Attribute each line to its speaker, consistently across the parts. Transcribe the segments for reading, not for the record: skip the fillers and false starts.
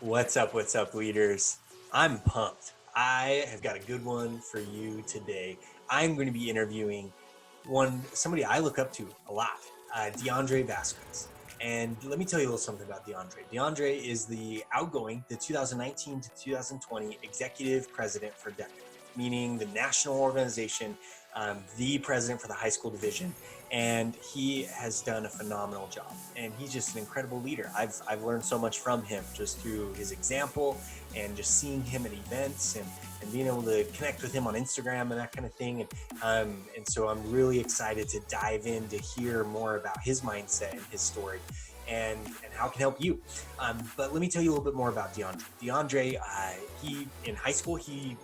Speaker 1: What's up, leaders? I'm pumped. I have got a good one for you today. I'm going to be interviewing somebody I look up to a lot, D'Andre Vasquez. And let me tell you a little something about D'Andre. D'Andre is the 2019 to 2020 executive president for DECA, meaning the national organization, the president for the high school division. And he has done a phenomenal job. And he's just an incredible leader. I've learned so much from him just through his example and just seeing him at events and being able to connect with him on Instagram and that kind of thing. And so I'm really excited to dive in to hear more about his mindset and his story and how it can help you. But let me tell you a little bit more about D'Andre. D'Andre, he in high school, he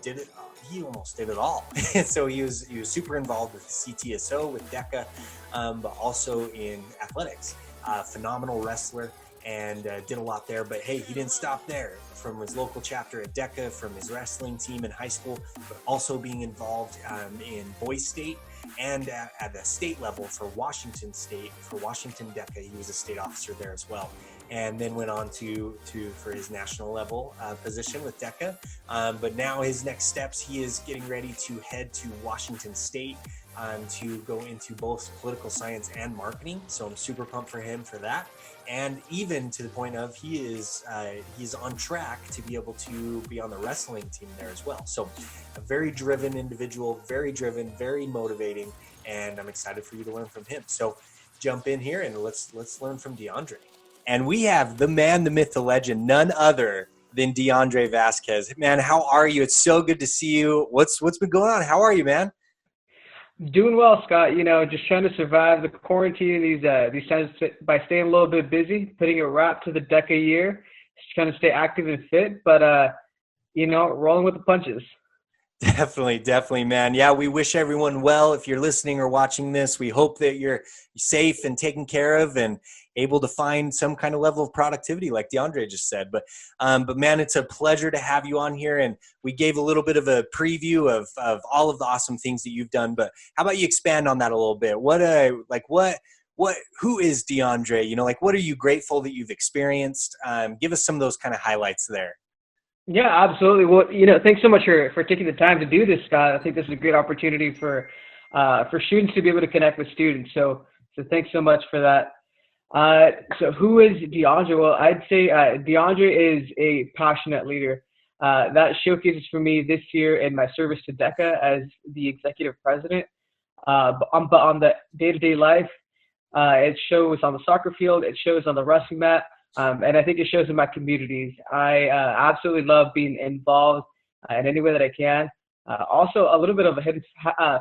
Speaker 1: almost did it all. So he was super involved with the CTSO, with DECA, but also in athletics. Phenomenal wrestler and did a lot there. But hey, he didn't stop there. From his local chapter at DECA, from his wrestling team in high school, but also being involved in boys state and at the state level for Washington State, for Washington DECA. He was a state officer there as well. And then went on for his national level position with DECA. But now his next steps, he is getting ready to head to Washington State to go into both political science and marketing. So I'm super pumped for him for that. And even to the point of he's on track to be able to be on the wrestling team there as well. So a very driven individual, very driven, very motivating, and I'm excited for you to learn from him. So jump in here and let's learn from D'Andre. And we have the man, the myth, the legend, none other than D'Andre Vasquez. Man, how are you? It's so good to see you. What's been going on? How are you, man?
Speaker 2: Doing well, Scott. Just trying to survive the quarantine these times by staying a little bit busy, putting a wrap to the DECA year, just trying to stay active and fit, but rolling with the punches.
Speaker 1: Definitely, man. Yeah, we wish everyone well. If you're listening or watching this, we hope that you're safe and taken care of and able to find some kind of level of productivity like D'Andre just said. But man, it's a pleasure to have you on here. And we gave a little bit of a preview of all of the awesome things that you've done. But how about you expand on that a little bit? Who is D'Andre? What are you grateful that you've experienced? Give us some of those kind of highlights there.
Speaker 2: Yeah, absolutely. Well, thanks so much for taking the time to do this, Scott. I think this is a great opportunity for students to be able to connect with students. So thanks so much for that. So who is D'Andre? Well, I'd say D'Andre is a passionate leader. That showcases for me this year in my service to DECA as the executive president. But on the day-to-day life, it shows on the soccer field, it shows on the wrestling mat, and I think it shows in my communities. I absolutely love being involved in any way that I can. Also, a little bit of a hidden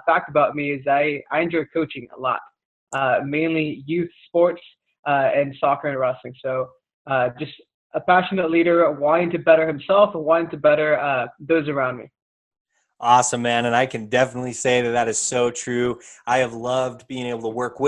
Speaker 2: fact about me is I enjoy coaching a lot, mainly youth sports and soccer and wrestling. So just a passionate leader wanting to better himself and wanting to better those around me.
Speaker 1: Awesome, man. And I can definitely say that is so true. I have loved being able to work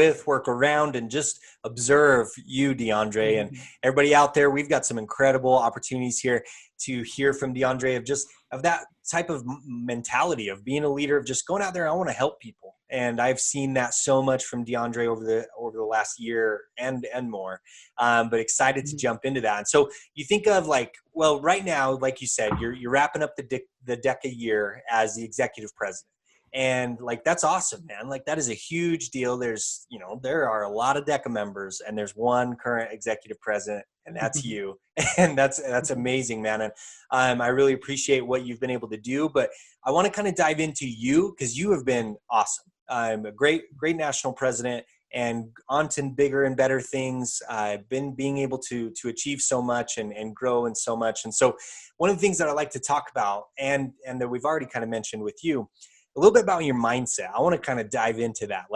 Speaker 1: around, and just observe you, D'Andre, and everybody out there. We've got some incredible opportunities here to hear from D'Andre of that type of mentality of being a leader, of just going out there. I want to help people. And I've seen that so much from D'Andre over the last year and more, but excited to jump into that. And so you think of right now, like you said, you're wrapping up the DECA year as the executive president. And that's awesome, man. That is a huge deal. There's, there are a lot of DECA members, and there's one current executive president, and that's you. And that's amazing, man. And I really appreciate what you've been able to do, but I want to kind of dive into you, because you have been awesome. A great national president, and on to bigger and better things. I've been being able to achieve so much and grow in so much. And so one of the things that I like to talk about, and that we've already kind of mentioned with you, a little bit about your mindset. I want to kind of dive into that.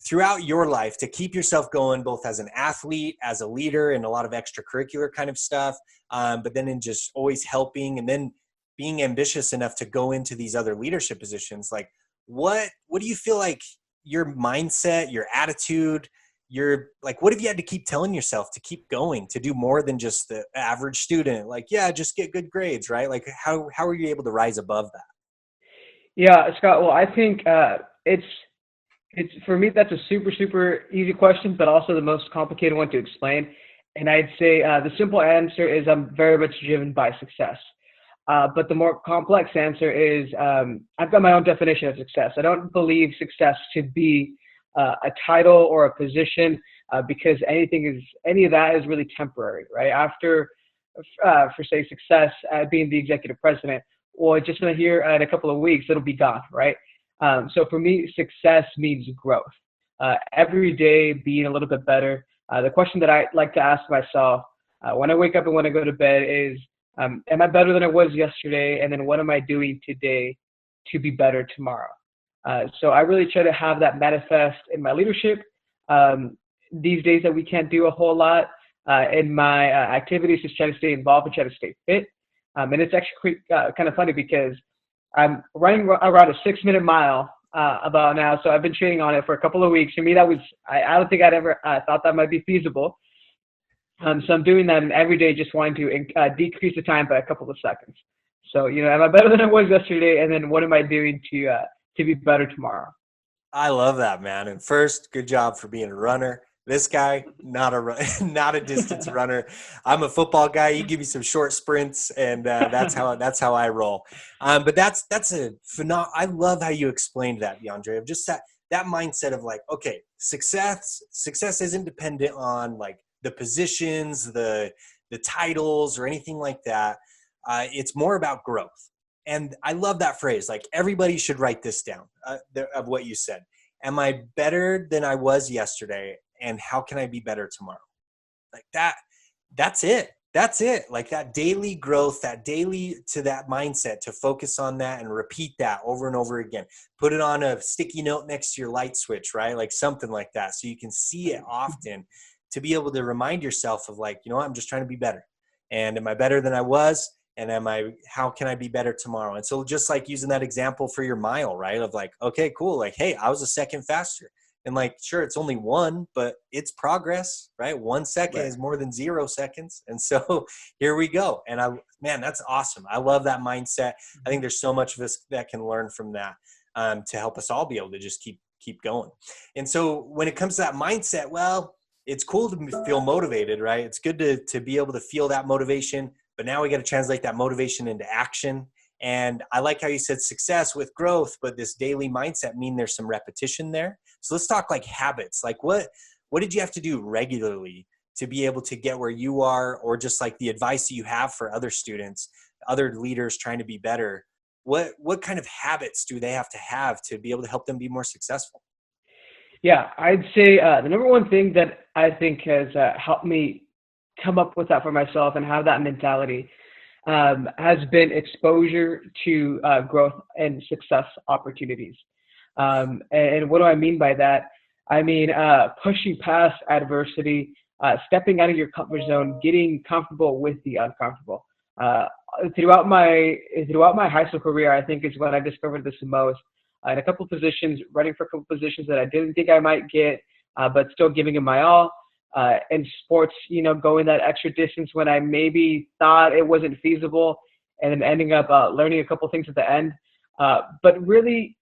Speaker 1: Throughout your life, to keep yourself going, both as an athlete, as a leader, and a lot of extracurricular kind of stuff, but then in just always helping, and then being ambitious enough to go into these other leadership positions. What do you feel like your mindset, your attitude, what have you had to keep telling yourself to keep going, to do more than just the average student? Just get good grades, right? How are you able to rise above that?
Speaker 2: Yeah, Scott. Well, I think it's for me, that's a super, super easy question, but also the most complicated one to explain. And I'd say the simple answer is I'm very much driven by success. But the more complex answer is I've got my own definition of success. I don't believe success to be a title or a position because any of that is really temporary, right? After, for say, success being the executive president, or just here in a couple of weeks, it'll be gone, right? So for me, success means growth. Every day being a little bit better. The question that I like to ask myself when I wake up and when I go to bed is, am I better than I was yesterday? And then what am I doing today to be better tomorrow? So I really try to have that manifest in my leadership. These days that we can't do a whole lot in my activities, just try to stay involved and try to stay fit. And it's actually kind of funny because I'm running around a 6-minute mile about now. So I've been training on it for a couple of weeks. For me, that was, I don't think I'd ever thought that might be feasible. So I'm doing that, and every day just wanting to decrease the time by a couple of seconds. So, am I better than I was yesterday? And then what am I doing to be better tomorrow?
Speaker 1: I love that, man. And first, good job for being a runner. This guy, not a distance runner. I'm a football guy. You give me some short sprints, and that's how I roll. But that's a phenomenal. I love how you explained that, D'Andre. Of just that mindset of like, okay, success isn't dependent on like the positions, the titles, or anything like that. It's more about growth. And I love that phrase. Like everybody should write this down of what you said. Am I better than I was yesterday? And how can I be better tomorrow? Like that's it. That's it. Like that daily growth, that mindset to focus on that and repeat that over and over again. Put it on a sticky note next to your light switch, right? Like something like that. So you can see it often to be able to remind yourself of like, I'm just trying to be better. And am I better than I was? And how can I be better tomorrow? And so just like using that example for your mile, right? Of like, okay, cool. Like, hey, I was a second faster. And like, sure, it's only one, but it's progress, right? 1 second is more than 0 seconds. And so here we go. And man, that's awesome. I love that mindset. I think there's so much of us that can learn from that to help us all be able to just keep going. And so when it comes to that mindset, well, it's cool to feel motivated, right? It's good to be able to feel that motivation, but now we got to translate that motivation into action. And I like how you said success with growth, but this daily mindset mean there's some repetition there. So let's talk like habits. Like what did you have to do regularly to be able to get where you are, or just like the advice that you have for other students, other leaders trying to be better? What kind of habits do they have to be able to help them be more successful?
Speaker 2: Yeah, I'd say the number one thing that I think has helped me come up with that for myself and have that mentality has been exposure to growth and success opportunities. And what do I mean by that? I mean pushing past adversity, stepping out of your comfort zone, getting comfortable with the uncomfortable. Throughout my high school career, I think is when I discovered this the most. In a couple of positions, running for a couple of positions that I didn't think I might get, but still giving it my all. In sports, going that extra distance when I maybe thought it wasn't feasible, and then ending up learning a couple things at the end. But really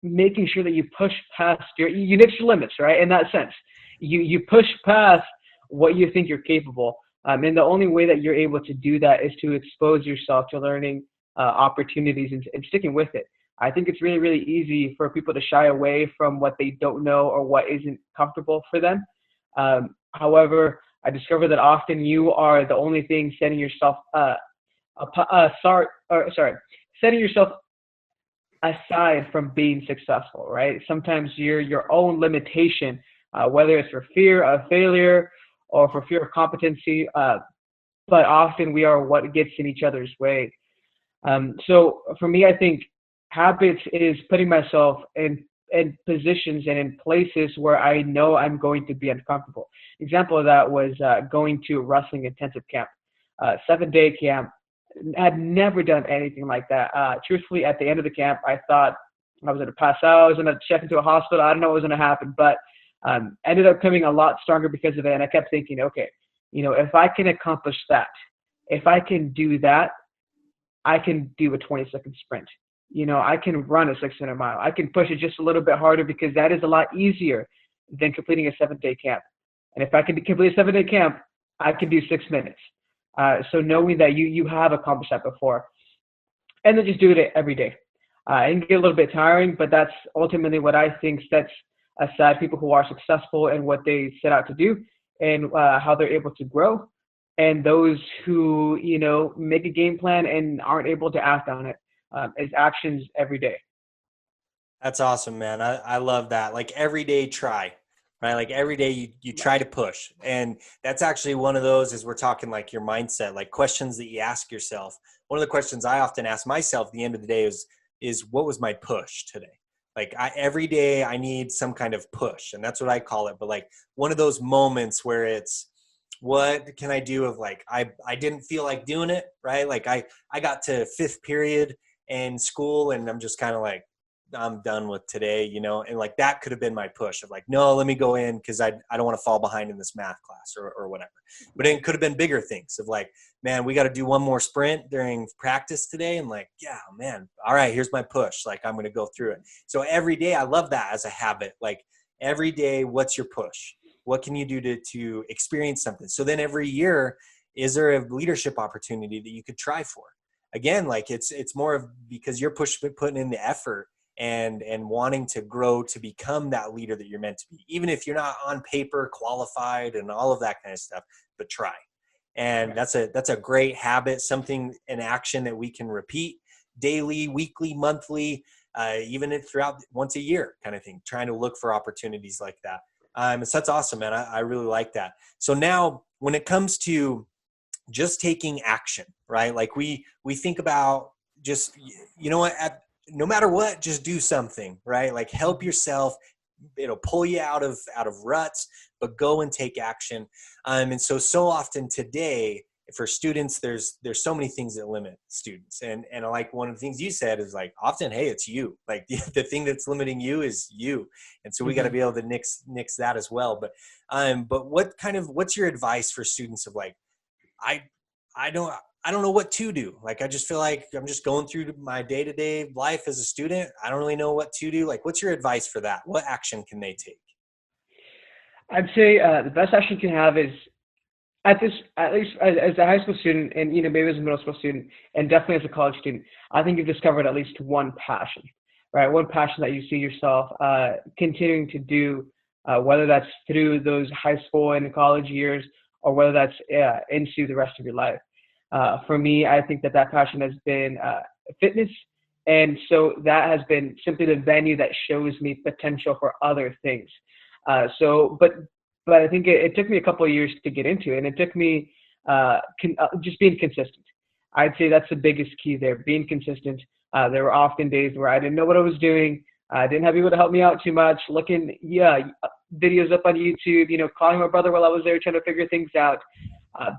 Speaker 2: making sure that you push past you nix your limits, right? In that sense, you push past what you think you're capable. And the only way that you're able to do that is to expose yourself to learning opportunities and sticking with it. I think it's really, really easy for people to shy away from what they don't know or what isn't comfortable for them. However, I discovered that often you are the only thing setting yourself setting yourself aside from being successful, right? Sometimes you're your own limitation, whether it's for fear of failure or for fear of competency, but often we are what gets in each other's way. So for me, I think habits is putting myself in positions and in places where I know I'm going to be uncomfortable. Example of that was going to wrestling intensive camp, 7-day camp. Had never done anything like that. Truthfully, at the end of the camp, I thought I was going to pass out. I was going to check into a hospital. I don't know what was going to happen, but ended up coming a lot stronger because of it. And I kept thinking, okay, if I can accomplish that, if I can do that, I can do a 20-second sprint. I can run a 600 mile. I can push it just a little bit harder because that is a lot easier than completing a 7-day camp. And if I can complete a 7-day camp, I can do 6 minutes. So knowing that you have accomplished that before, and then just do it every day. It can get a little bit tiring, but that's ultimately what I think sets aside people who are successful in what they set out to do, and how they're able to grow, and those who make a game plan and aren't able to act on it, is actions every day.
Speaker 1: That's awesome, man. I love that. Like every day try, right? Like every day you try to push. And that's actually one of those, as we're talking like your mindset, like questions that you ask yourself. One of the questions I often ask myself at the end of the day is what was my push today? Like every day I need some kind of push, and that's what I call it. But like one of those moments where it's, what can I do of like, I didn't feel like doing it, right? Like I got to fifth period in school and I'm just kind of like, I'm done with today, and like that could have been my push of like, no, let me go in because I don't want to fall behind in this math class or whatever. But it could have been bigger things of like, man, we got to do one more sprint during practice today. And like, yeah, man, all right, here's my push. Like I'm going to go through it. So every day, I love that as a habit. Like every day, what's your push? What can you do to experience something? So then every year, is there a leadership opportunity that you could try for? Again, like it's more of because you're putting in the effort and wanting to grow to become that leader that you're meant to be, even if you're not on paper qualified and all of that kind of stuff, but try. And that's a great habit, something, an action that we can repeat daily, weekly, monthly, even throughout once a year kind of thing, trying to look for opportunities like that. So that's awesome, man. I really like that. So now when it comes to just taking action, right? Like we think about just, no matter what, just do something, right? Like help yourself. It'll pull you out of ruts, but go and take action. And so often today for students, there's so many things that limit students. And like one of the things you said is like, often, hey, it's you. Like the thing that's limiting you is you. And so we got to be able to nix that as well. But what's your advice for students of like, I don't know what to do. Like, I just feel like I'm just going through my day-to-day life as a student. I don't really know what to do. Like, what's your advice for that? What action can they take?
Speaker 2: I'd say the best action you can have is at least as a high school student, and maybe as a middle school student, and definitely as a college student, I think you've discovered at least one passion, right? One passion that you see yourself continuing to do, whether that's through those high school and college years, or whether that's into the rest of your life. For me, I think that passion has been fitness. And so that has been simply the venue that shows me potential for other things. But I think it took me a couple of years to get into it. And it took me just being consistent. I'd say that's the biggest key there, being consistent. There were often days where I didn't know what I was doing. I didn't have people to help me out too much, looking, videos up on YouTube, calling my brother while I was there trying to figure things out.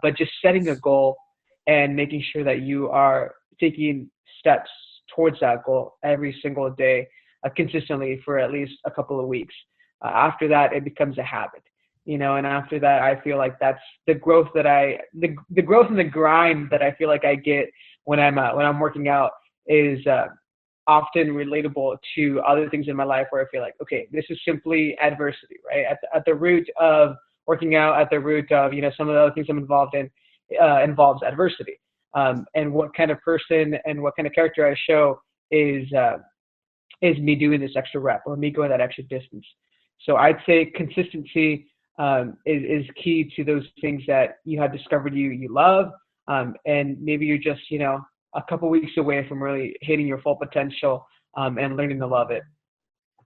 Speaker 2: But just setting a goal and making sure that you are taking steps towards that goal every single day, consistently for at least a couple of weeks. After that, it becomes a habit, and after that, I feel like that's the growth the growth and the grind that I feel like I get when I'm working out is often relatable to other things in my life where I feel like, okay, this is simply adversity, right? At the root of working out, at the root of, some of the other things I'm involved in, involves adversity. And what kind of person and what kind of character I show is me doing this extra rep or me going that extra distance. So I'd say consistency is key to those things that you have discovered you love. And maybe you're just, a couple weeks away from really hitting your full potential and learning to love it.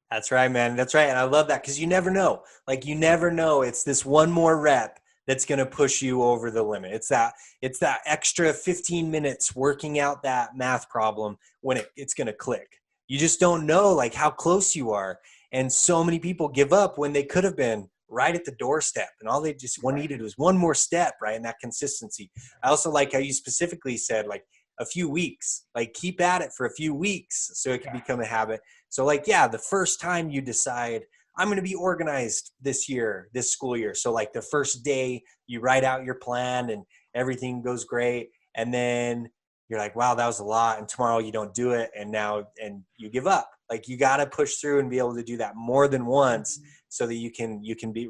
Speaker 1: That's right, man. That's right. And I love that because you never know. Like, you never know. It's this one more rep that's going to push you over the limit. It's that extra 15 minutes working out that math problem when it's going to click. You just don't know like how close you are. And so many people give up when they could have been right at the doorstep, and all they just needed was one more step, right? And that consistency. I also like how you specifically said like a few weeks, like keep at it for a few weeks so it can become a habit. So like, the first time you decide I'm going to be organized this school year. So like the first day you write out your plan and everything goes great. And then you're like, wow, that was a lot. And tomorrow you don't do it. And you give up. Like, you got to push through and be able to do that more than once so that you can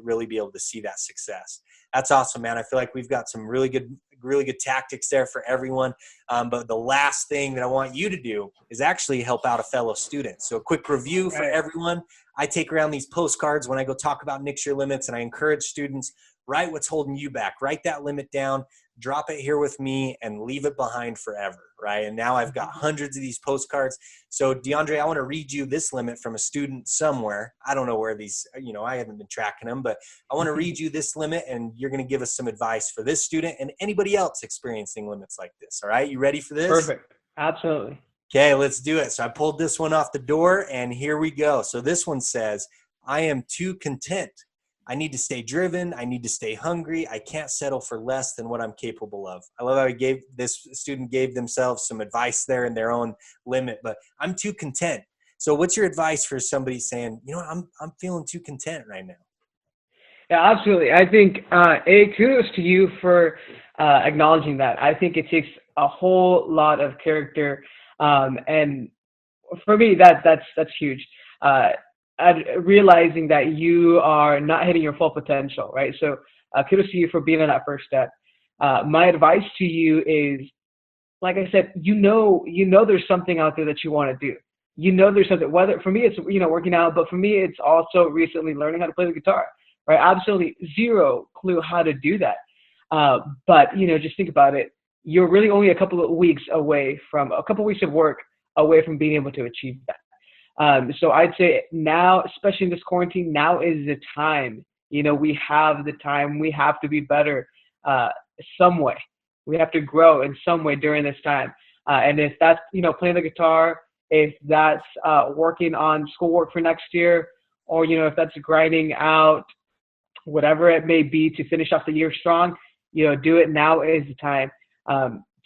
Speaker 1: really be able to see that success. That's awesome, man. I feel like we've got some really good tactics there for everyone. But the last thing that I want you to do is actually help out a fellow student. So a quick review for everyone. I take around these postcards when I go talk about Nix Your Limits, and I encourage students, write what's holding you back. Write that limit down, drop it here with me, and leave it behind forever, right? And now I've got hundreds of these postcards. So D'Andre, I want to read you this limit from a student somewhere. I don't know where these, I haven't been tracking them, but I want to read you this limit, and you're going to give us some advice for this student and anybody else experiencing limits like this. All right, you ready for this?
Speaker 2: Perfect. Absolutely.
Speaker 1: Okay, let's do it. So I pulled this one off the door, and here we go. So this one says, I am too content. I need to stay driven. I need to stay hungry. I can't settle for less than what I'm capable of. I love how this student gave themselves some advice there in their own limit, but I'm too content. So what's your advice for somebody saying, I'm feeling too content right now?
Speaker 2: Yeah, absolutely. I think, kudos to you for acknowledging that. I think it takes a whole lot of character. And for me, that's huge. Realizing that you are not hitting your full potential, right? So kudos to you for being on that first step. My advice to you is, like I said, there's something out there that you want to do. There's something, whether for me it's, working out, but for me it's also recently learning how to play the guitar, right? Absolutely zero clue how to do that. But, just think about it. You're really only a couple of weeks of work away from being able to achieve that. So I'd say now, especially in this quarantine, now is the time. We have the time. We have to be better some way. We have to grow in some way during this time. And if that's, playing the guitar, if that's working on schoolwork for next year, or, if that's grinding out, whatever it may be to finish off the year strong, do it. Now is the time.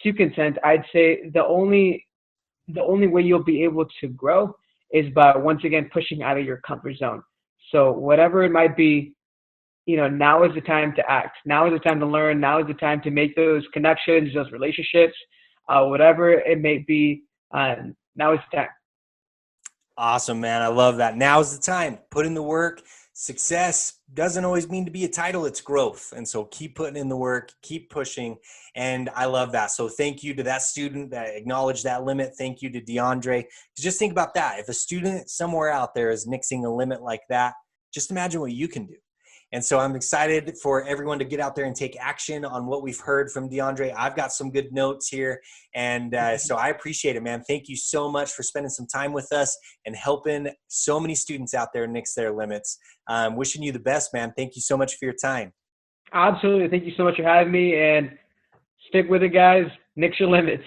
Speaker 2: Too content, I'd say the only way you'll be able to grow is by, once again, pushing out of your comfort zone. So whatever it might be, now is the time to act. Now is the time to learn. Now is the time to make those connections, those relationships, whatever it may be. Now is the time.
Speaker 1: Awesome, man. I love that. Now is the time. Put in the work. Success doesn't always mean to be a title, it's growth. And so keep putting in the work, keep pushing. And I love that. So thank you to that student that acknowledged that limit. Thank you to D'Andre. Just think about that. If a student somewhere out there is nixing a limit like that, just imagine what you can do. And so I'm excited for everyone to get out there and take action on what we've heard from D'Andre. I've got some good notes here. And so I appreciate it, man. Thank you so much for spending some time with us and helping so many students out there nix their limits. Wishing you the best, man. Thank you so much for your time.
Speaker 2: Absolutely. Thank you so much for having me. And stick with it, guys. Nix your limits.